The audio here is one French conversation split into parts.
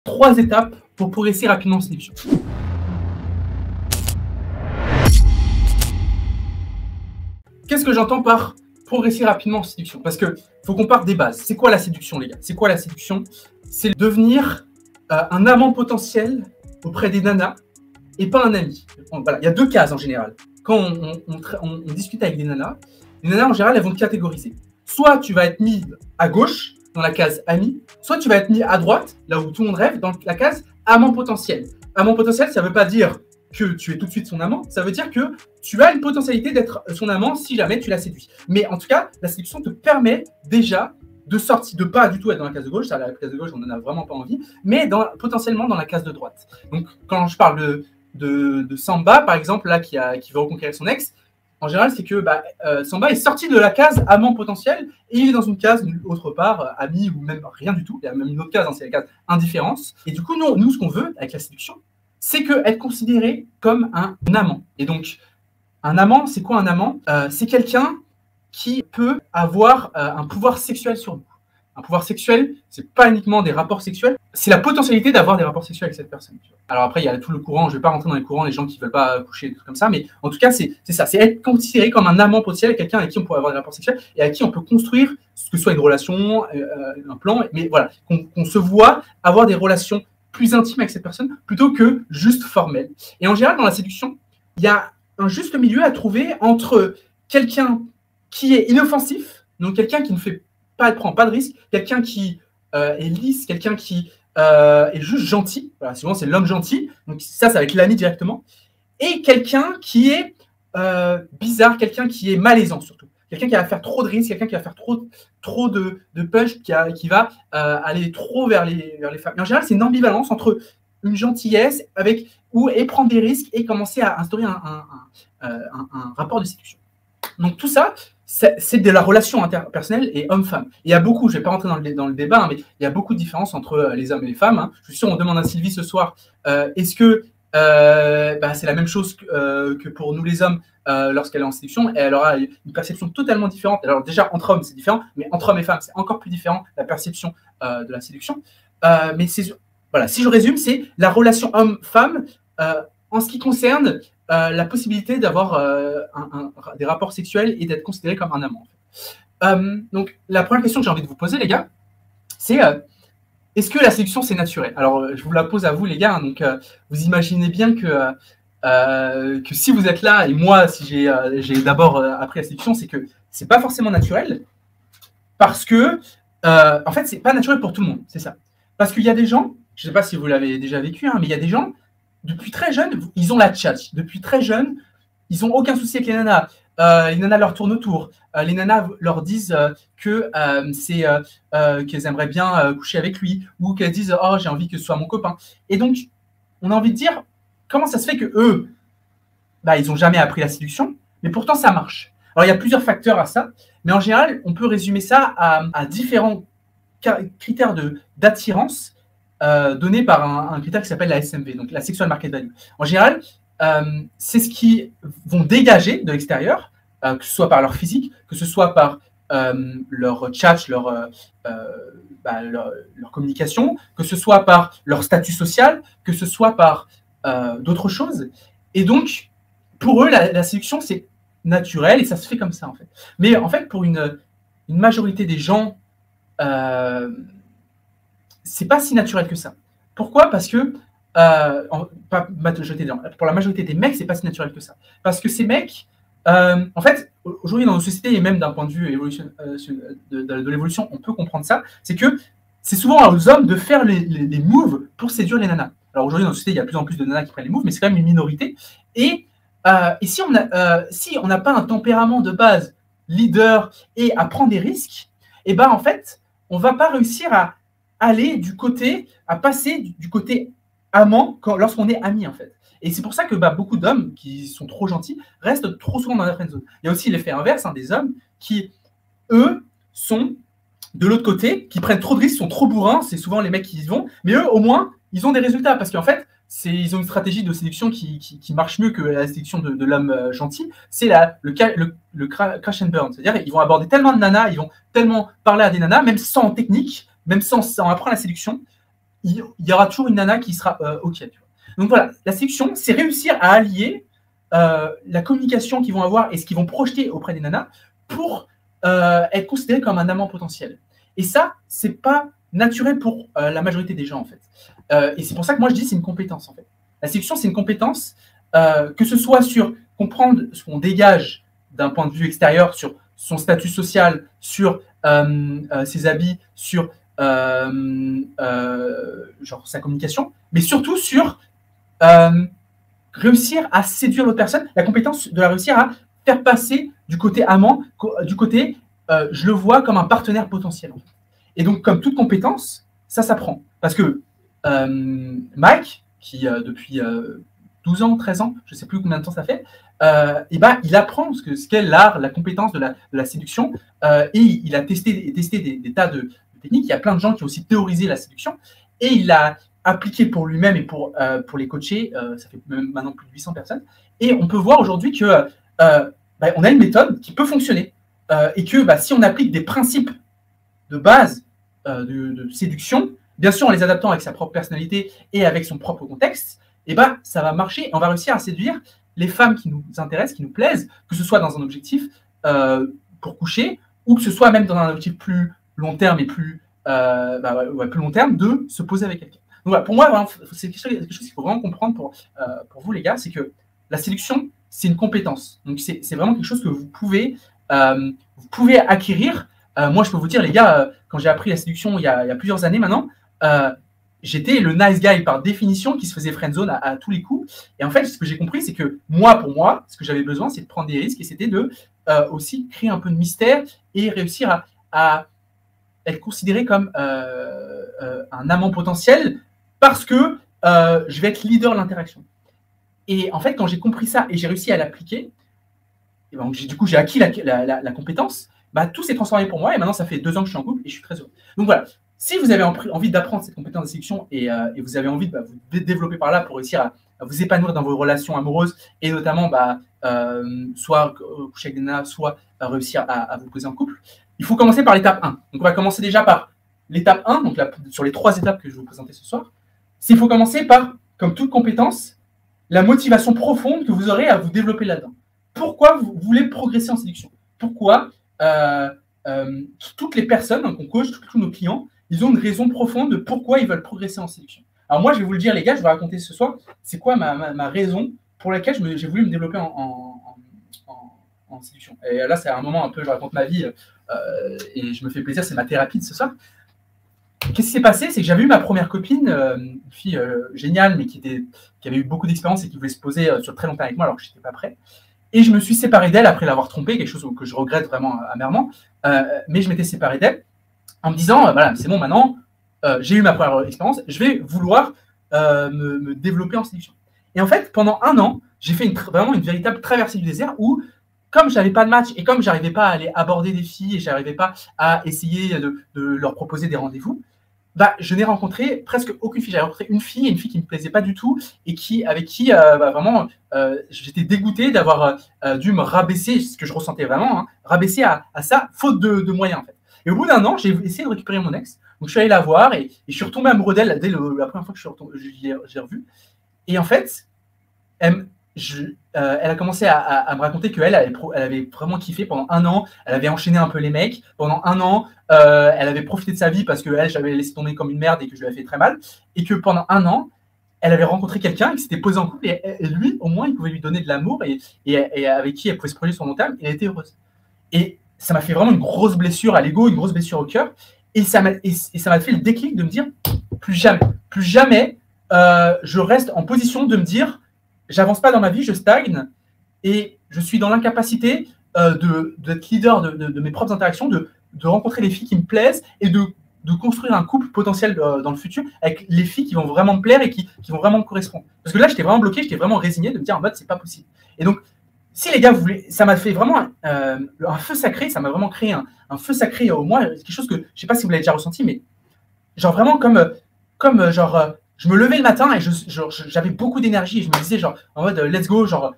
3 étapes pour progresser rapidement en séduction. Qu'est-ce que j'entends par progresser rapidement en séduction? Parce qu'il faut qu'on parte des bases. C'est quoi la séduction, les gars? C'est quoi la séduction? C'est devenir un amant potentiel auprès des nanas et pas un ami. Voilà. Il y a 2 cases en général. Quand on discute avec des nanas, les nanas en général, elles vont te catégoriser. Soit tu vas être mis à gauche, dans la case ami, soit tu vas être mis à droite, là où tout le monde rêve, dans la case amant potentiel. Amant potentiel, ça ne veut pas dire que tu es tout de suite son amant, ça veut dire que tu as une potentialité d'être son amant si jamais tu la séduis. Mais en tout cas, la séduction te permet déjà de sortir, de pas du tout être dans la case de gauche, ça, la case de gauche, on n'en a vraiment pas envie, mais potentiellement dans la case de droite. Donc, quand je parle de Samba, par exemple, là, qui veut reconquérir son ex, en général, c'est que Samba est sorti de la case amant potentiel et il est dans une case autre part, ami ou même rien du tout. Il y a même une autre case, hein, c'est la case indifférence. Et du coup, nous ce qu'on veut avec la séduction, c'est être considéré comme un amant. Et donc, un amant, c'est quoi un amant? C'est quelqu'un qui peut avoir un pouvoir sexuel sur nous. Un pouvoir sexuel, c'est pas uniquement des rapports sexuels, c'est la potentialité d'avoir des rapports sexuels avec cette personne. Alors après, il y a tout le courant, je vais pas rentrer dans les courants, les gens qui veulent pas coucher, des trucs comme ça, mais en tout cas, c'est ça, c'est être considéré comme un amant potentiel, quelqu'un avec qui on pourrait avoir des rapports sexuels et avec qui on peut construire ce que soit une relation, un plan, mais voilà, qu'on se voit avoir des relations plus intimes avec cette personne plutôt que juste formelles. Et en général, dans la séduction, il y a un juste milieu à trouver entre quelqu'un qui est inoffensif, donc quelqu'un qui ne prend pas de risque, quelqu'un qui est lisse, quelqu'un qui est juste gentil, voilà, souvent c'est l'homme gentil, donc ça c'est avec l'ami directement, et quelqu'un qui est bizarre, quelqu'un qui est malaisant surtout, quelqu'un qui va faire trop de risques, quelqu'un qui va faire trop de punch, qui va aller trop vers les femmes. Et en général, c'est une ambivalence entre une gentillesse et prendre des risques et commencer à instaurer un rapport de séduction. Donc tout ça, c'est de la relation interpersonnelle et homme-femme. Il y a beaucoup, je ne vais pas rentrer dans le débat, hein, mais il y a beaucoup de différences entre les hommes et les femmes. Hein. Je suis sûr, on demande à Sylvie ce soir, est-ce que c'est la même chose que pour nous les hommes lorsqu'elle est en séduction, et elle aura une perception totalement différente. Alors déjà, entre hommes, c'est différent, mais entre hommes et femmes, c'est encore plus différent, la perception de la séduction. Mais voilà, si je résume, c'est la relation homme-femme en ce qui concerne la possibilité d'avoir des rapports sexuels et d'être considéré comme un amant. Donc, la première question que j'ai envie de vous poser, les gars, c'est est-ce que la séduction, c'est naturel? Alors, je vous la pose à vous, les gars. Hein, donc, vous imaginez bien que si vous êtes là, et moi, si j'ai d'abord appris la séduction, c'est que c'est pas forcément naturel parce que, en fait, c'est pas naturel pour tout le monde, c'est ça. Parce qu'il y a des gens, je sais pas si vous l'avez déjà vécu, hein, mais il y a des gens, depuis très jeunes, ils ont la tchatche. Depuis très jeunes, ils n'ont aucun souci avec les nanas. Les nanas leur tournent autour. Les nanas leur disent qu'elles aimeraient bien coucher avec lui ou qu'elles disent « Oh, j'ai envie que ce soit mon copain ». Et donc, on a envie de dire comment ça se fait qu'eux, ils n'ont jamais appris la séduction, mais pourtant ça marche. Alors, il y a plusieurs facteurs à ça, mais en général, on peut résumer ça à différents critères d'attirance donné par un critère qui s'appelle la SMV, donc la Sexual Market Value. En général, c'est ce qu'ils vont dégager de l'extérieur, que ce soit par leur physique, que ce soit par leur chat, leur communication, que ce soit par leur statut social, que ce soit par d'autres choses. Et donc, pour eux, la séduction, c'est naturel et ça se fait comme ça, en fait. Mais en fait, pour une majorité des gens, c'est pas si naturel que ça. Pourquoi? Parce que pour la majorité des mecs, c'est pas si naturel que ça. Parce que ces mecs, en fait, aujourd'hui dans nos sociétés et même d'un point de vue de l'évolution, on peut comprendre ça. C'est que c'est souvent aux hommes de faire les moves pour séduire les nanas. Alors aujourd'hui dans nos sociétés, il y a de plus en plus de nanas qui prennent les moves, mais c'est quand même une minorité. Et si on n'a pas un tempérament de base leader et à prendre des risques, et en fait, on va pas réussir à passer du côté amant lorsqu'on est ami, en fait. Et c'est pour ça que beaucoup d'hommes qui sont trop gentils restent trop souvent dans la friendzone. Il y a aussi l'effet inverse, hein, des hommes qui, eux, sont de l'autre côté, qui prennent trop de risques, sont trop bourrins, c'est souvent les mecs qui y vont, mais eux, au moins, ils ont des résultats, parce qu'en fait, ils ont une stratégie de séduction qui marche mieux que la séduction de l'homme gentil, c'est le crash and burn, c'est-à-dire ils vont aborder tellement de nanas, ils vont tellement parler à des nanas, même sans technique, même sans apprendre la séduction, il y aura toujours une nana qui sera OK. Tu vois. Donc voilà, la séduction, c'est réussir à allier la communication qu'ils vont avoir et ce qu'ils vont projeter auprès des nanas pour être considéré comme un amant potentiel. Et ça, c'est pas naturel pour la majorité des gens, en fait. Et c'est pour ça que moi, je dis c'est une compétence, en fait. La séduction, c'est une compétence, que ce soit sur comprendre ce qu'on dégage d'un point de vue extérieur, sur son statut social, sur ses habits, sur genre sa communication, mais surtout sur réussir à séduire l'autre personne, la compétence de la réussir à faire passer du côté amant, du côté je le vois comme un partenaire potentiel. Et donc, comme toute compétence, ça s'apprend. Parce que Mike, qui depuis 12 ans, 13 ans, je ne sais plus combien de temps ça fait, et ben, il apprend ce qu'est l'art, la compétence de la séduction, et il a testé des tas de techniques. Il y a plein de gens qui ont aussi théorisé la séduction, et il l'a appliqué pour lui-même et pour les coacher. Ça fait maintenant plus de 800 personnes. Et on peut voir aujourd'hui que on a une méthode qui peut fonctionner, et que si on applique des principes de base de séduction, bien sûr en les adaptant avec sa propre personnalité et avec son propre contexte, et ça va marcher et on va réussir à séduire les femmes qui nous intéressent, qui nous plaisent, que ce soit dans un objectif pour coucher ou que ce soit même dans un objectif plus long terme et plus long terme de se poser avec quelqu'un. Donc voilà, pour moi, c'est quelque chose qu'il faut vraiment comprendre pour vous les gars, c'est que la séduction, c'est une compétence. Donc c'est vraiment quelque chose que vous pouvez acquérir. Moi, je peux vous dire, les gars, quand j'ai appris la séduction il y a plusieurs années maintenant, j'étais le nice guy par définition qui se faisait friendzone à tous les coups. Et en fait, ce que j'ai compris, c'est que pour moi, ce que j'avais besoin, c'est de prendre des risques et c'était de aussi créer un peu de mystère et réussir à être considéré comme un amant potentiel parce que je vais être leader de l'interaction. Et en fait, quand j'ai compris ça et j'ai réussi à l'appliquer, du coup, j'ai acquis la compétence. Tout s'est transformé pour moi et maintenant ça fait 2 ans que je suis en couple et je suis très heureux. Donc voilà, si vous avez envie d'apprendre cette compétence de séduction et vous avez envie de vous développer par là pour réussir à vous épanouir dans vos relations amoureuses et notamment soit coucher avec des nanas, soit réussir à vous poser en couple, il faut commencer par l'étape 1. Donc on va commencer déjà par l'étape 1, donc sur les 3 étapes que je vais vous présenter ce soir. Il faut commencer par, comme toute compétence, la motivation profonde que vous aurez à vous développer là-dedans. Pourquoi vous voulez progresser en séduction? Pourquoi toutes les personnes qu'on coach, tous nos clients, ils ont une raison profonde de pourquoi ils veulent progresser en séduction. Alors moi, je vais vous le dire, les gars, je vais raconter ce soir, c'est quoi ma raison pour laquelle j'ai voulu me développer en séduction. Et là, c'est un moment un peu, je raconte ma vie et je me fais plaisir, c'est ma thérapie de ce soir. Qu'est-ce qui s'est passé? C'est que j'avais eu ma première copine, une fille géniale, mais qui avait eu beaucoup d'expérience et qui voulait se poser sur très longtemps avec moi alors que je n'étais pas prêt. Et je me suis séparé d'elle après l'avoir trompée, quelque chose que je regrette vraiment amèrement. Mais je m'étais séparé d'elle en me disant, voilà, c'est bon, maintenant, j'ai eu ma première expérience, je vais vouloir me développer en séduction. Et en fait, pendant 1 an, j'ai fait vraiment une véritable traversée du désert où, comme je n'avais pas de match et comme je n'arrivais pas à aller aborder des filles et je n'arrivais pas à essayer de leur proposer des rendez-vous, je n'ai rencontré presque aucune fille. J'avais rencontré une fille qui ne me plaisait pas du tout et avec qui vraiment j'étais dégoûté d'avoir dû me rabaisser, ce que je ressentais vraiment, rabaisser à ça, faute de moyens en fait. Et au bout d'1 an, j'ai essayé de récupérer mon ex. Donc je suis allé la voir et je suis retombé amoureux d'elle dès la première fois que j'ai revu. Et en fait, elle a commencé à me raconter qu'elle avait vraiment kiffé pendant 1 an. Elle avait enchaîné un peu les mecs. Pendant 1 an, elle avait profité de sa vie parce que j'avais laissé tomber comme une merde et que je lui avais fait très mal. Et que pendant 1 an, elle avait rencontré quelqu'un qui s'était posé en couple et lui, au moins, il pouvait lui donner de l'amour et avec qui elle pouvait se projeter sur le long terme. Et elle était heureuse. Et ça m'a fait vraiment une grosse blessure à l'ego, une grosse blessure au cœur. Et ça m'a fait le déclic de me dire plus jamais, je reste en position de me dire j'avance pas dans ma vie, je stagne et je suis dans l'incapacité d'être leader de mes propres interactions, de rencontrer les filles qui me plaisent et de construire un couple potentiel dans le futur avec les filles qui vont vraiment me plaire et qui vont vraiment me correspondre. Parce que là, j'étais vraiment bloqué, j'étais vraiment résigné de me dire en mode c'est pas possible. Et donc, si les gars, ça m'a fait vraiment un feu sacré, ça m'a vraiment créé un feu sacré au moins, quelque chose que je sais pas si vous l'avez déjà ressenti, mais genre vraiment comme genre je me levais le matin et j'avais beaucoup d'énergie et je me disais genre en mode let's go, genre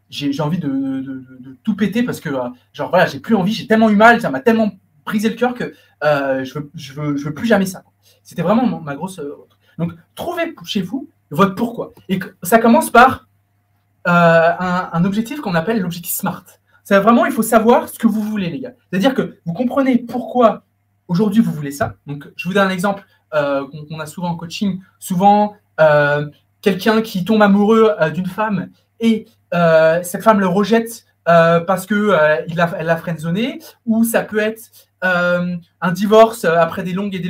j'ai envie de tout péter parce que genre voilà, j'ai plus envie, j'ai tellement eu mal, ça m'a tellement brisé le cœur que je veux plus jamais ça. C'était vraiment ma grosse. Donc, trouvez chez vous votre pourquoi. Et ça commence par un objectif qu'on appelle l'objectif SMART. C'est vraiment, il faut savoir ce que vous voulez, les gars. C'est-à-dire que vous comprenez pourquoi aujourd'hui vous voulez ça. Donc, je vous donne un exemple qu'on a souvent en coaching. Souvent, quelqu'un qui tombe amoureux d'une femme et cette femme le rejette parce qu'elle l'a friendzonné, ou ça peut être un divorce après des longues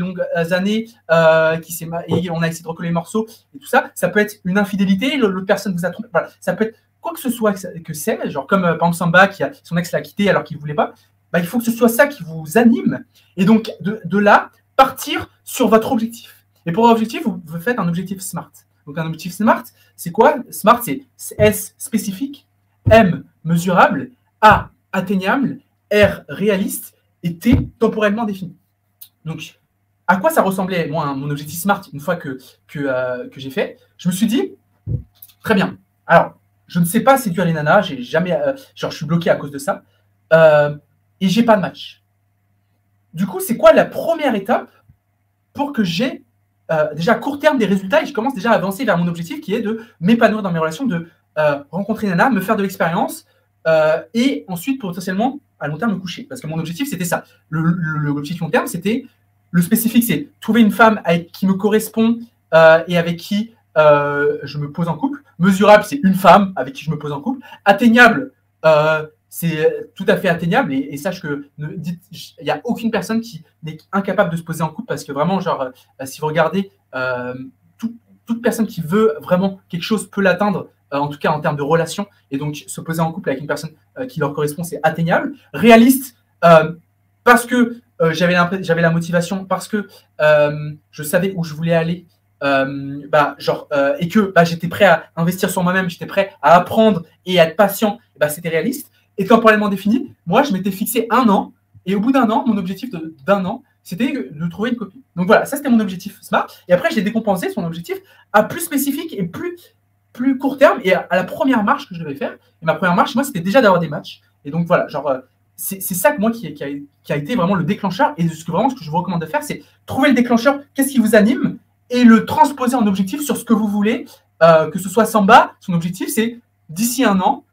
années et on a essayé de recoller les morceaux et tout ça. Ça peut être une infidélité, l'autre personne vous a trompé. Voilà. Ça peut être quoi que ce soit que c'est, genre comme par exemple Samba qui son ex l'a quitté alors qu'il ne voulait pas. Bah, il faut que ce soit ça qui vous anime. Et donc de là, partir sur votre objectif. Et pour l'objectif, vous faites un objectif SMART. Donc un objectif SMART, c'est quoi? SMART, c'est S spécifique, M mesurable, A atteignable, R réaliste et T temporellement défini. Donc, à quoi ça ressemblait, moi, mon objectif SMART, une fois que j'ai fait? Je me suis dit, très bien. Alors, je ne sais pas séduire les nanas, j'ai jamais, genre, je suis bloqué à cause de ça, et j'ai pas de match. Du coup, c'est quoi la première étape pour que j'ai déjà à court terme des résultats et je commence déjà à avancer vers mon objectif qui est de m'épanouir dans mes relations, de rencontrer une nana, me faire de l'expérience et ensuite potentiellement à long terme me coucher. Parce que mon objectif c'était ça. L'objectif long terme c'était, le spécifique c'est trouver une femme avec qui me correspond et avec qui je me pose en couple. Mesurable c'est une femme avec qui je me pose en couple. Atteignable c'est tout à fait atteignable et sache que il n'y a aucune personne qui n'est incapable de se poser en couple parce que vraiment, genre, si vous regardez, toute personne qui veut vraiment quelque chose peut l'atteindre, en tout cas en termes de relation, et donc se poser en couple avec une personne qui leur correspond, c'est atteignable. Réaliste, parce que j'avais la motivation, parce que je savais où je voulais aller, et que j'étais prêt à investir sur moi-même, j'étais prêt à apprendre et à être patient, c'était réaliste. Et temporellement défini, moi, je m'étais fixé 1 an. Et au bout d'1 an, mon objectif d'1 an, c'était de trouver une copine. Donc voilà, ça, c'était mon objectif SMART. Et après, j'ai décompensé son objectif à plus spécifique et plus court terme et à la première marche que je devais faire. Et ma première marche, moi, c'était déjà d'avoir des matchs. Et donc voilà, genre, c'est ça que moi qui a été vraiment le déclencheur. Et ce que je vous recommande de faire, c'est trouver le déclencheur, qu'est-ce qui vous anime, et le transposer en objectif sur ce que vous voulez. Que ce soit Samba, son objectif, c'est d'ici 1 an,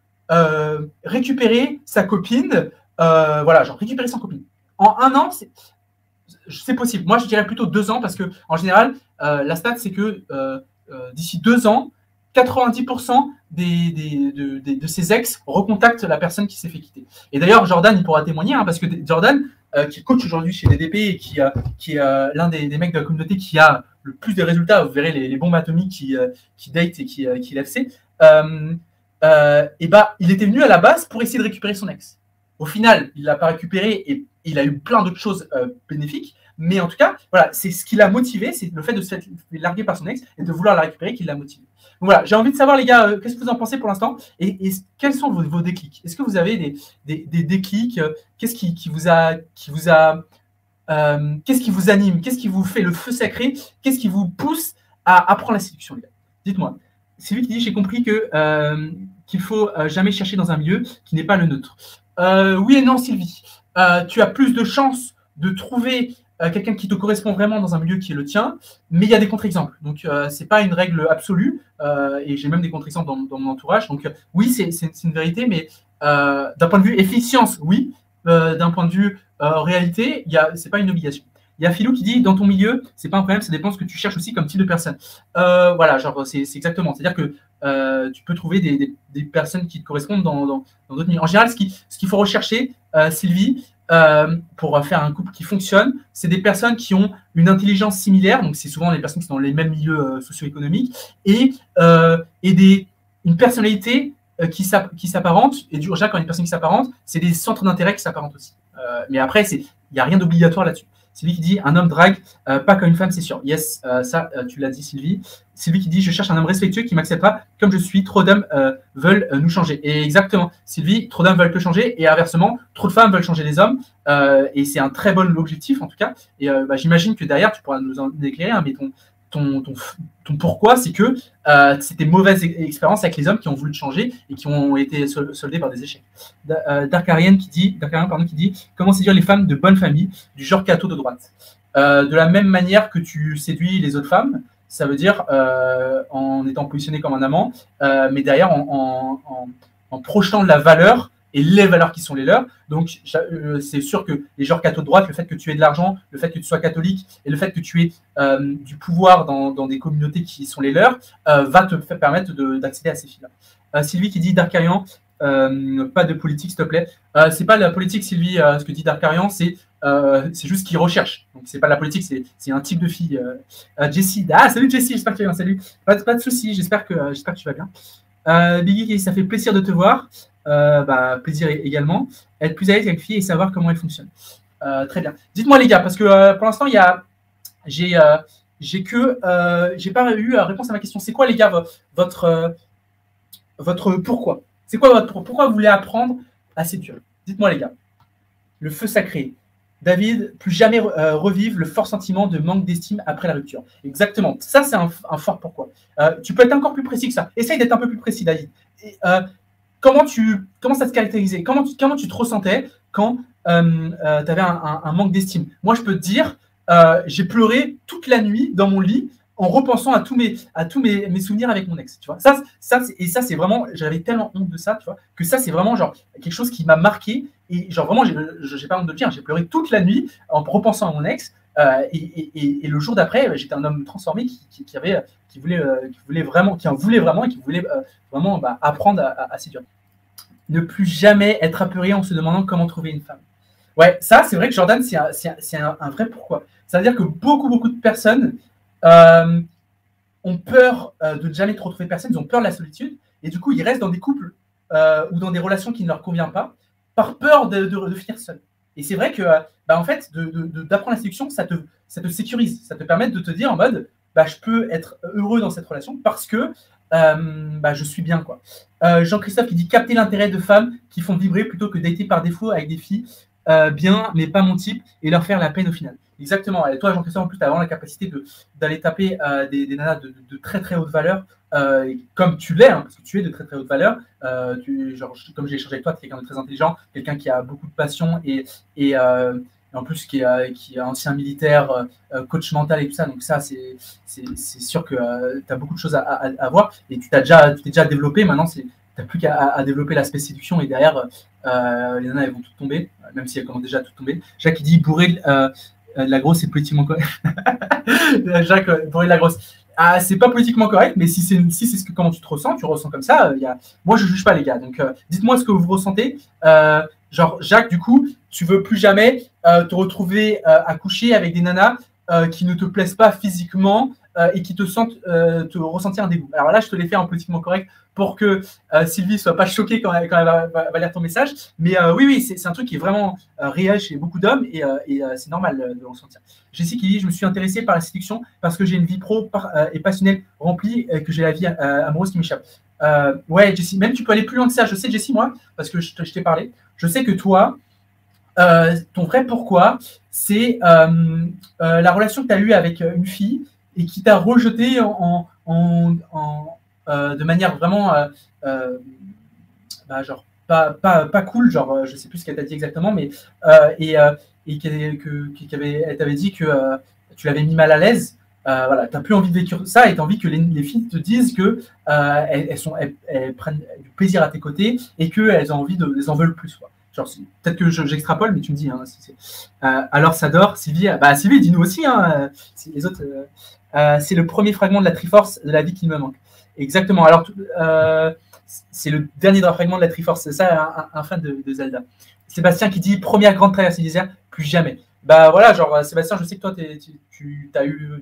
récupérer sa copine, voilà, genre récupérer sa copine. En 1 an, c'est possible. Moi, je dirais plutôt 2 ans parce que, en général, la stat, c'est que d'ici 2 ans, 90% de ses ex recontactent la personne qui s'est fait quitter. Et d'ailleurs, Jordan, il pourra témoigner, hein, parce que Jordan, qui est coach aujourd'hui chez DDP et qui est l'un des mecs de la communauté qui a le plus de résultats, vous verrez les bombes atomiques qui date et qui l'FC, il était venu à la base pour essayer de récupérer son ex. Au final, il ne l'a pas récupéré et il a eu plein d'autres choses bénéfiques. Mais en tout cas, voilà, c'est ce qui l'a motivé, c'est le fait de se faire larguer par son ex et de vouloir la récupérer qui l'a motivé. Donc voilà, j'ai envie de savoir, les gars, qu'est-ce que vous en pensez pour l'instant et quels sont vos déclics? Est-ce que vous avez des déclics? Qu'est-ce qui vous anime? Qu'est-ce qui vous fait le feu sacré? Qu'est-ce qui vous pousse à apprendre la séduction, les gars? Dites-moi. C'est lui qui dit, j'ai compris qu'il faut jamais chercher dans un milieu qui n'est pas le neutre. Oui et non, Sylvie. Tu as plus de chances de trouver quelqu'un qui te correspond vraiment dans un milieu qui est le tien, mais il y a des contre-exemples. Donc, ce n'est pas une règle absolue, et j'ai même des contre-exemples dans mon entourage. Donc, oui, c'est une vérité, mais d'un point de vue efficience, oui. D'un point de vue réalité, ce n'est pas une obligation. Il y a Philou qui dit, dans ton milieu, c'est pas un problème, ça dépend de ce que tu cherches aussi comme type de personne. Voilà, genre, c'est exactement. C'est-à-dire que tu peux trouver des personnes qui te correspondent dans d'autres milieux. En général, ce qu'il faut rechercher, Sylvie, pour faire un couple qui fonctionne, c'est des personnes qui ont une intelligence similaire, donc c'est souvent les personnes qui sont dans les mêmes milieux socio-économiques, et une personnalité qui s'apparente, et du coup, quand il y a une personne qui s'apparente, c'est des centres d'intérêt qui s'apparentent aussi. Mais après, il n'y a rien d'obligatoire là-dessus. Sylvie qui dit, un homme drague, pas comme une femme, c'est sûr. Yes, ça, tu l'as dit, Sylvie. Sylvie qui dit, je cherche un homme respectueux qui m'acceptera comme je suis. Trop d'hommes veulent nous changer. Et exactement, Sylvie, trop d'hommes veulent te changer. Et inversement, trop de femmes veulent changer les hommes. Et c'est un très bon objectif, en tout cas. Et j'imagine que derrière, tu pourras nous en éclairer, hein, mais ton pourquoi, c'est que c'était mauvaise expérience avec les hommes qui ont voulu te changer et qui ont été soldés par des échecs. Darkarian qui dit comment séduire les femmes de bonne famille, du genre catho de droite. De la même manière que tu séduis les autres femmes, ça veut dire en étant positionné comme un amant, mais derrière en projetant de la valeur et les valeurs qui sont les leurs. Donc, c'est sûr que les genres catho de droite, le fait que tu aies de l'argent, le fait que tu sois catholique et le fait que tu aies du pouvoir dans des communautés qui sont les leurs, va te permettre d'accéder à ces filles-là. Sylvie qui dit Darkarian, pas de politique, s'il te plaît. C'est pas la politique, Sylvie, ce que dit Darkarian, c'est juste ce qu'il recherche. Donc, c'est pas la politique, c'est un type de fille. Jessie, salut Jessie, j'espère que tu vas bien, salut. Pas de soucis, j'espère que tu vas bien. Biggie qui dit ça fait plaisir de te voir. Plaisir également. Être plus à l'aise avec fille et savoir comment elle fonctionne. Très bien. Dites-moi les gars, parce que pour l'instant, j'ai pas eu réponse à ma question. C'est quoi les gars votre pourquoi? C'est quoi pourquoi vous voulez apprendre à séduire? Dites-moi les gars. Le feu sacré. David, plus jamais revivre le fort sentiment de manque d'estime après la rupture. Exactement. Ça, c'est un fort pourquoi. Tu peux être encore plus précis que ça. Essaye d'être un peu plus précis, David. Comment ça se caractérisait? Comment tu te ressentais quand tu avais un manque d'estime? Moi, je peux te dire, j'ai pleuré toute la nuit dans mon lit en repensant à tous mes souvenirs avec mon ex. Tu vois, ça c'est vraiment, j'avais tellement honte de ça, tu vois, que ça c'est vraiment genre quelque chose qui m'a marqué et genre vraiment, j'ai pas honte de le dire, j'ai pleuré toute la nuit en repensant à mon ex. Et le jour d'après, j'étais un homme transformé qui voulait vraiment et qui voulait vraiment apprendre à séduire. Ne plus jamais être apeuré en se demandant comment trouver une femme. Ouais, ça, c'est vrai que Jordan, c'est un vrai pourquoi. C'est-à-dire que beaucoup de personnes ont peur de ne jamais trop trouver personne, ils ont peur de la solitude, et du coup, ils restent dans des couples ou dans des relations qui ne leur conviennent pas, par peur de finir seul. Et c'est vrai que, en fait, d'apprendre la séduction, ça te sécurise, ça te permet de te dire en mode, je peux être heureux dans cette relation parce que je suis bien, quoi. Jean-Christophe qui dit capter l'intérêt de femmes qui font vibrer plutôt que dater par défaut avec des filles bien, mais pas mon type, et leur faire la peine au final. Exactement. Et toi, Jean-Christophe, en plus, tu as vraiment la capacité d'aller taper des nanas de très très haute valeur, comme tu l'es, hein, parce que tu es de très très haute valeur. Comme j'ai échangé avec toi, tu es quelqu'un de très intelligent, quelqu'un qui a beaucoup de passion et en plus qui est ancien militaire, coach mental et tout ça. Donc ça, c'est sûr que tu as beaucoup de choses à voir et tu t'es déjà développé. Maintenant, tu n'as plus qu'à développer l'aspect séduction et derrière, les nanas, elles vont toutes tomber, même si elles commencent déjà à toutes tomber. Jacques, qui dit bourrer la grosse, c'est politiquement correct. Jacques, bourrer la grosse. C'est pas politiquement correct, mais si c'est comment tu ressens comme ça. Moi, je juge pas les gars. Donc, dites-moi ce que vous ressentez. Genre, Jacques, du coup, tu veux plus jamais te retrouver à coucher avec des nanas qui ne te plaisent pas physiquement et qui te te ressentir un dégoût. Alors là, je te l'ai fait en politiquement correct pour que Sylvie soit pas choquée quand elle va lire ton message. Mais oui, c'est un truc qui est vraiment réel chez beaucoup d'hommes et c'est normal de le ressentir. Jessie qui dit, je me suis intéressée par la séduction parce que j'ai une vie pro et passionnelle remplie et que j'ai la vie amoureuse qui m'échappe. Ouais, Jessie, même tu peux aller plus loin que ça. Je sais, Jessie, moi, parce que je t'ai parlé, je sais que toi, ton vrai pourquoi, c'est la relation que tu as eue avec une fille et qui t'a rejeté de manière vraiment genre pas cool, genre je sais plus ce qu'elle t'a dit exactement, mais et qu'elle t'avait dit que tu l'avais mis mal à l'aise. Voilà, tu n'as plus envie de vivre ça et tu as envie que les filles te disent que elles prennent du plaisir à tes côtés et qu'elles ont envie elles en veulent plus, quoi. Genre, peut-être que j'extrapole, mais tu me dis. Hein, alors, ça dort, Sylvie. Sylvie, dis-nous aussi. Hein, les autres. C'est le premier fragment de la Triforce de la vie qui me manque. Exactement. Alors, c'est le dernier fragment de la Triforce. C'est ça, un fan de Zelda. Sébastien qui dit première grande traversée du désert, plus jamais. Voilà, genre Sébastien, je sais que toi, tu as eu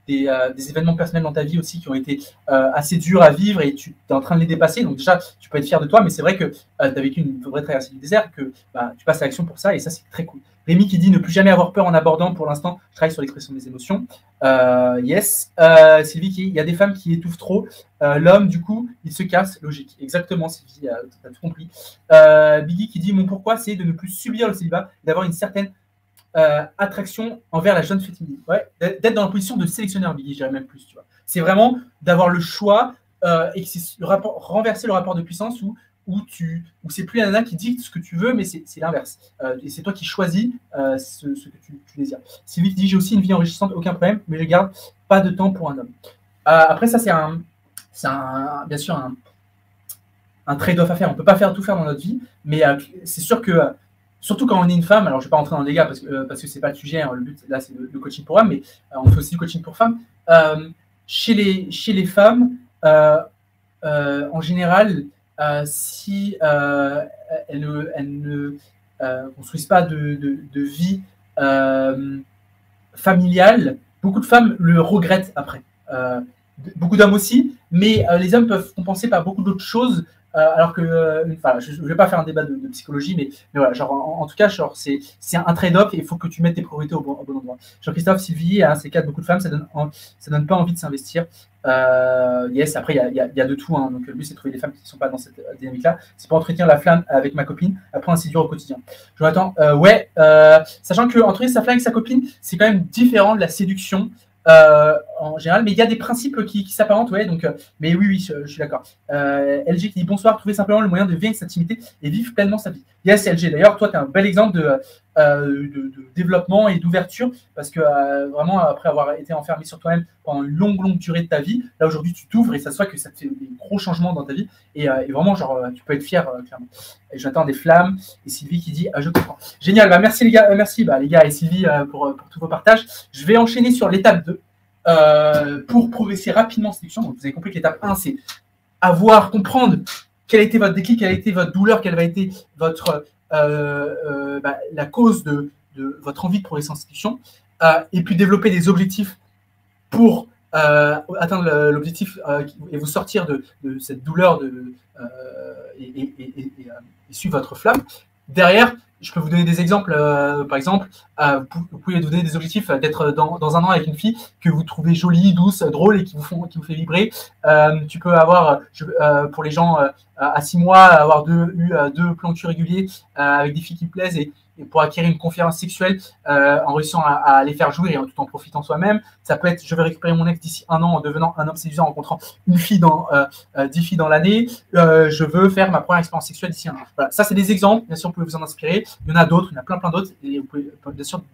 des événements personnels dans ta vie aussi qui ont été assez durs à vivre et tu es en train de les dépasser. Donc déjà, tu peux être fier de toi, mais c'est vrai que tu as vécu une vraie traversée du désert, que tu passes à l'action pour ça et ça, c'est très cool. Rémi qui dit ne plus jamais avoir peur en abordant. Pour l'instant, je travaille sur l'expression des émotions. Yes. Sylvie qui dit il y a des femmes qui étouffent trop. L'homme, du coup, il se casse. Logique. Exactement, Sylvie, tu as tout compris. Biggie qui dit mon pourquoi, c'est de ne plus subir le célibat, d'avoir une certaine attraction envers la jeune féminine. Ouais, d'être dans la position de sélectionneur, Biggie, je dirais même plus. Tu vois. C'est vraiment d'avoir le choix et que c'est renverser le rapport de puissance où c'est plus la nana qui dicte ce que tu veux, mais c'est l'inverse. Et c'est toi qui choisis ce que tu désires. Sylvie dit, j'ai aussi une vie enrichissante, aucun problème, mais je garde pas de temps pour un homme. Après, ça, c'est bien sûr un trade-off à faire. On ne peut pas tout faire dans notre vie, mais c'est sûr que, surtout quand on est une femme, alors je ne vais pas rentrer dans le dégât parce que ce n'est pas le sujet, hein, le but là c'est le coaching pour hommes, mais on fait aussi du coaching pour femmes. Chez les femmes, en général, si elles ne construisent pas de vie familiale, beaucoup de femmes le regrettent après. Beaucoup d'hommes aussi, mais les hommes peuvent compenser par beaucoup d'autres choses. Alors que, je ne vais pas faire un débat de psychologie, mais voilà, genre, en tout cas, c'est un trade-off et il faut que tu mettes tes priorités au bon endroit. Jean-Christophe, Sylvie, c'est cas de beaucoup de femmes, ça donne pas envie de s'investir. Yes, après, il y a de tout. Hein, donc, le but, c'est de trouver des femmes qui ne sont pas dans cette dynamique-là. C'est pour entretenir la flamme avec ma copine, après, c'est dur au quotidien. Jonathan, sachant que entretenir sa flamme avec sa copine, c'est quand même différent de la séduction. En général, mais il y a des principes qui s'apparentent, ouais, donc, mais oui, je suis d'accord. LG qui dit bonsoir, trouver simplement le moyen de vivre cette intimité et vivre pleinement sa vie. Yes, LG, d'ailleurs, toi, tu es un bel exemple de développement et d'ouverture, parce que vraiment, après avoir été enfermé sur toi-même pendant une longue durée de ta vie, là, aujourd'hui, tu t'ouvres et ça se voit que ça te fait des gros changements dans ta vie, et vraiment, genre, tu peux être fier, clairement. Et j'attends des flammes, et Sylvie qui dit je comprends. Génial, merci les gars, les gars et Sylvie pour tous vos partages. Je vais enchaîner sur l'étape 2 pour progresser rapidement en séduction. Donc, vous avez compris que l'étape 1, c'est comprendre quel a été votre déclic, quelle a été votre douleur, quelle a été votre la cause de votre envie de progresser en séduction, et puis développer des objectifs pour atteindre l'objectif et vous sortir de cette douleur et suivre votre flamme. Derrière, je peux vous donner des exemples. Par exemple, vous pouvez vous donner des objectifs d'être dans un an avec une fille que vous trouvez jolie, douce, drôle et qui vous fait vibrer. Tu peux avoir, pour les gens à 6 mois, avoir eu 2 plans cul réguliers avec des filles qui plaisent et pour acquérir une confiance sexuelle en réussissant à les faire jouir et tout en profitant soi-même. Ça peut être, je vais récupérer mon ex d'ici 1 an en devenant un homme séduisant, en rencontrant une fille 10 filles dans l'année. Je veux faire ma première expérience sexuelle d'ici 1 an. Voilà, ça c'est des exemples. Bien sûr, vous pouvez vous en inspirer. Il y en a d'autres, il y en a plein d'autres. Et vous pouvez bien sûr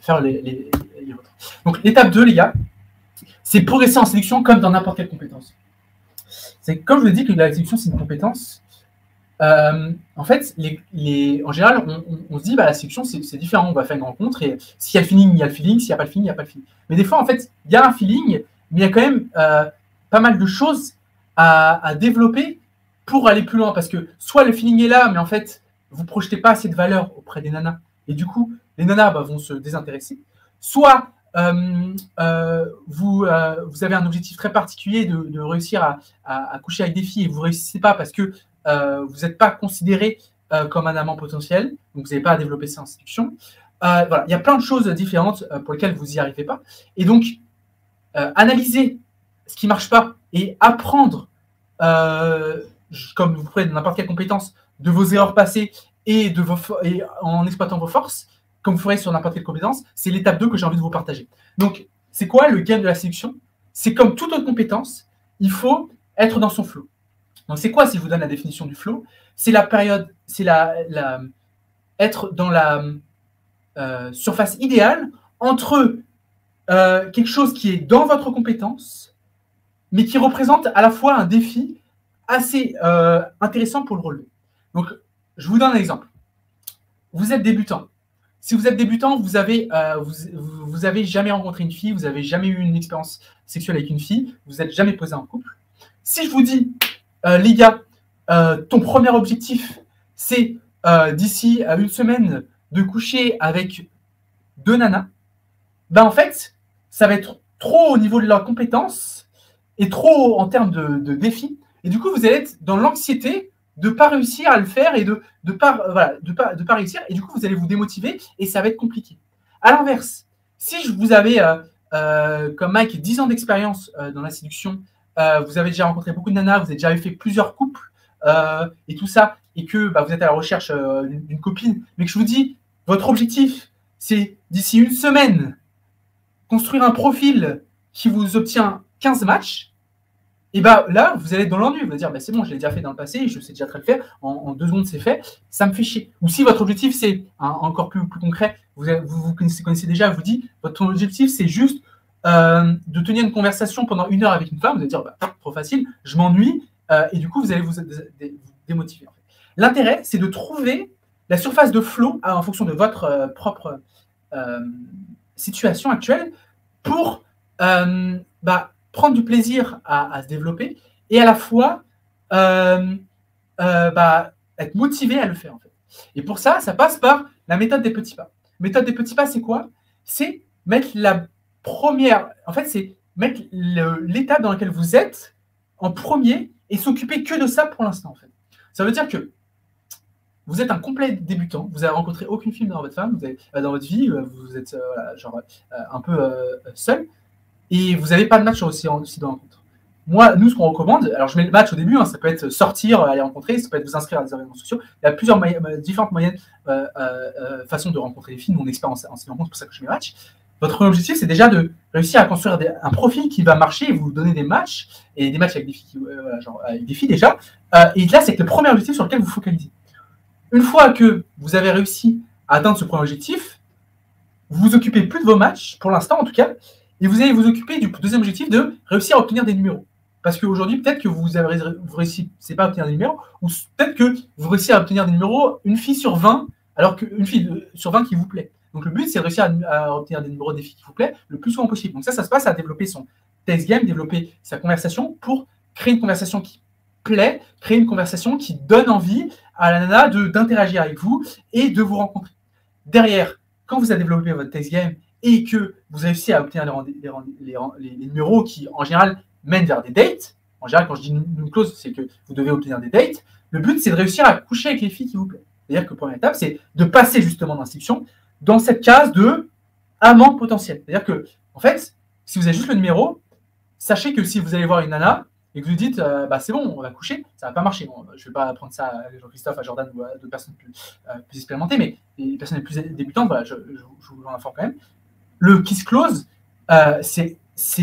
faire les vôtres. Donc l'étape 2, les gars, c'est progresser en séduction comme dans n'importe quelle compétence. C'est comme je vous ai dit que la séduction c'est une compétence. En fait, en général, on se dit la séduction c'est différent. On va faire une rencontre et s'il y a le feeling, il y a le feeling. S'il n'y a pas le feeling, il n'y a pas le feeling. Mais des fois, en fait, il y a un feeling, mais il y a quand même pas mal de choses à développer pour aller plus loin. Parce que soit le feeling est là, mais en fait, vous ne projetez pas assez de valeur auprès des nanas. Et du coup, les nanas vont se désintéresser. Soit vous avez un objectif très particulier de réussir à coucher avec des filles et vous ne réussissez pas parce que vous n'êtes pas considéré comme un amant potentiel, donc vous n'avez pas à développer ça en séduction. Voilà, il y a plein de choses différentes pour lesquelles vous n'y arrivez pas. Et donc, analyser ce qui ne marche pas et apprendre, comme vous ferez dans n'importe quelle compétence, de vos erreurs passées et en exploitant vos forces, comme vous ferez sur n'importe quelle compétence, c'est l'étape 2 que j'ai envie de vous partager. Donc, c'est quoi le game de la séduction? C'est comme toute autre compétence, il faut être dans son flow. Donc, c'est quoi si je vous donne la définition du flow? C'est la période, c'est être dans la surface idéale entre quelque chose qui est dans votre compétence, mais qui représente à la fois un défi assez intéressant pour le relever. Donc, je vous donne un exemple. Vous êtes débutant. Si vous êtes débutant, vous avez jamais rencontré une fille, vous n'avez jamais eu une expérience sexuelle avec une fille, vous n'êtes jamais posé en couple. Si je vous dis, les gars, ton premier objectif, c'est d'ici à 1 semaine de coucher avec 2 nanas, en fait, ça va être trop au niveau de leur compétence et trop en termes de défis. Et du coup, vous allez être dans l'anxiété de ne pas réussir à le faire et de pas réussir. Et du coup, vous allez vous démotiver et ça va être compliqué. À l'inverse, si vous avez, comme Mike, 10 ans d'expérience dans la séduction, vous avez déjà rencontré beaucoup de nanas, vous avez déjà fait plusieurs couples et tout ça, et que vous êtes à la recherche d'une copine, mais que je vous dis, votre objectif, c'est d'ici une semaine, construire un profil qui vous obtient 15 matchs, et bah là, vous allez être dans l'ennui. Vous allez dire, bah, c'est bon, je l'ai déjà fait dans le passé, je sais déjà très le faire, en 2 secondes c'est fait, ça me fait chier. Ou si votre objectif, c'est encore plus concret, vous connaissez déjà, vous dit, votre objectif, c'est juste de tenir une conversation pendant 1 heure avec une femme, vous allez dire, bah, trop facile, je m'ennuie, et du coup, vous allez vous démotiver. En fait. L'intérêt, c'est de trouver la surface de flow en fonction de votre propre situation actuelle pour prendre du plaisir à se développer et à la fois être motivé à le faire. En fait. Et pour ça, ça passe par la méthode des petits pas. La méthode des petits pas, c'est quoi? C'est mettre la première... En fait, c'est mettre l'étape dans laquelle vous êtes en premier et s'occuper que de ça pour l'instant. En fait. Ça veut dire que vous êtes un complet débutant, vous n'avez rencontré aucune fille dans votre femme, dans votre vie, vous êtes un peu seul, et vous n'avez pas de match aussi de rencontre. Moi, nous, ce qu'on recommande, alors je mets le match au début, ça peut être sortir, aller rencontrer, ça peut être vous inscrire à des événements sociaux. Il y a plusieurs différentes moyennes façons de rencontrer les filles. Mon expérience en ces rencontres, c'est pour ça que je mets match. Votre objectif, c'est déjà de réussir à construire un profil qui va marcher et vous donner des matchs, et des matchs avec des filles, avec des filles déjà. Et là, c'est le premier objectif sur lequel vous focalisez. Une fois que vous avez réussi à atteindre ce premier objectif, vous vous occupez plus de vos matchs, pour l'instant en tout cas, et vous allez vous occuper du deuxième objectif de réussir à obtenir des numéros. Parce qu'aujourd'hui, peut-être que vous réussissez pas à obtenir des numéros, ou peut-être que vous réussissez à obtenir des numéros une fille sur 20, alors qu'une fille sur 20 qui vous plaît. Donc le but, c'est de réussir à obtenir des numéros des filles qui vous plaît le plus souvent possible. Donc ça se passe à développer son text game, développer sa conversation pour créer une conversation qui plaît, créer une conversation qui donne envie à la nana d'interagir avec vous et de vous rencontrer. Derrière, quand vous avez développé votre text game et que vous réussissez à obtenir les numéros qui, en général, mènent vers des dates, en général, quand je dis une clause, c'est que vous devez obtenir des dates, le but, c'est de réussir à coucher avec les filles qui vous plaisent. C'est-à-dire que la première étape, c'est de passer justement d'inscription dans cette case de amant potentiel. C'est-à-dire que, en fait, si vous avez juste le numéro, sachez que si vous allez voir une nana, et que vous dites, c'est bon, on va coucher, ça ne va pas marcher. Bon, je ne vais pas apprendre ça à Jean-Christophe, à Jordan ou à d'autres personnes plus expérimentées, mais les personnes les plus débutantes, voilà, je vous en informe quand même. Le kiss close, c'est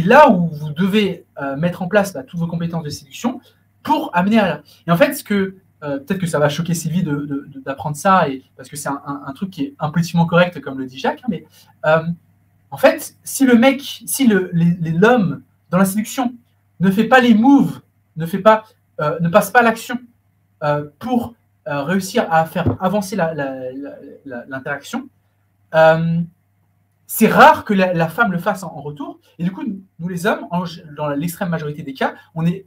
là où vous devez mettre en place toutes vos compétences de séduction pour amener à là. Et en fait, peut-être que ça va choquer Sylvie d'apprendre ça, parce que c'est un truc qui est impolitiquement correct, comme le dit Jacques, mais en fait, si l'homme dans la séduction ne fait pas les moves, ne passe pas l'action pour réussir à faire avancer l'interaction, c'est rare que la femme le fasse en retour. Et du coup, nous les hommes, dans l'extrême majorité des cas, on est,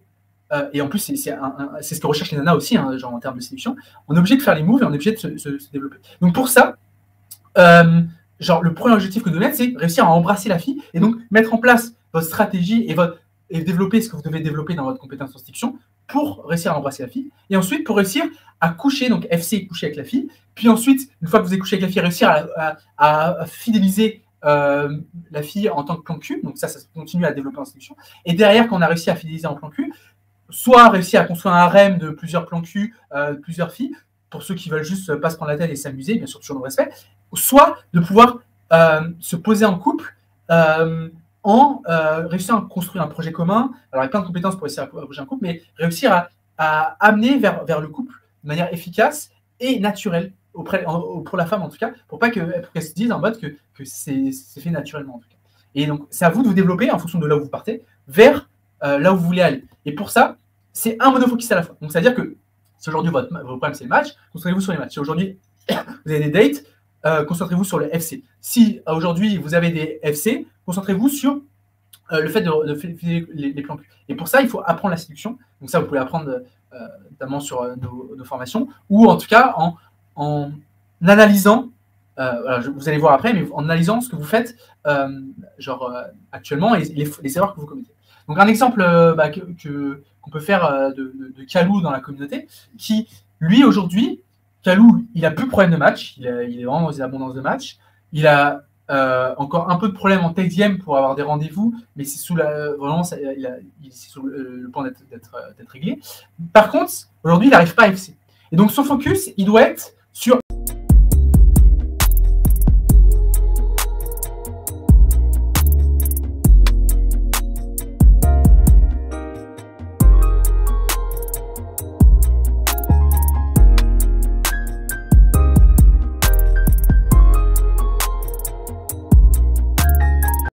et en plus c'est ce que recherchent les nanas aussi, genre en termes de séduction, on est obligé de faire les moves et on est obligé de se développer. Donc pour ça, le premier objectif que vous devez mettre, c'est réussir à embrasser la fille et donc mettre en place votre stratégie et développer ce que vous devez développer dans votre compétence en séduction pour réussir à embrasser la fille. Et ensuite, pour réussir à coucher, donc FC, coucher avec la fille. Puis ensuite, une fois que vous avez couché avec la fille, réussir à fidéliser la fille en tant que plan cul. Donc ça continue à développer en séduction. Et derrière, quand on a réussi à fidéliser en plan cul, soit réussir à construire un harem de plusieurs plans cul, plusieurs filles, pour ceux qui veulent juste pas se prendre la tête et s'amuser, bien sûr, toujours dans le respect, soit de pouvoir se poser en couple en réussissant à construire un projet commun. Alors, il y a plein de compétences pour réussir à bouger un couple, mais réussir à amener vers le couple de manière efficace et naturelle, pour la femme en tout cas, pour qu'elle se dise en mode que c'est fait naturellement en tout cas. Et donc, c'est à vous de vous développer en fonction de là où vous partez, vers là où vous voulez aller. Et pour ça, c'est un monofocus à la fois. Donc, c'est-à-dire que si aujourd'hui votre problème c'est le match, concentrez-vous sur les matchs. Si aujourd'hui vous avez des dates, concentrez-vous sur le FC. Si aujourd'hui vous avez des FC, concentrez-vous sur le fait de faire les plans cul. Et pour ça, il faut apprendre la séduction. Donc ça, vous pouvez apprendre notamment sur nos formations, ou en tout cas en analysant, vous allez voir après, mais en analysant ce que vous faites actuellement et les erreurs que vous commettez. Donc un exemple qu'on peut faire de Kalou dans la communauté, qui, lui, aujourd'hui, Kalou, il a plus de problème de match, il est vraiment dans une abondance de match, il a encore un peu de problème en text game pour avoir des rendez-vous, mais c'est vraiment, il est sur le point d'être réglé. Par contre, aujourd'hui, il n'arrive pas à FC. Et donc, son focus, il doit être sur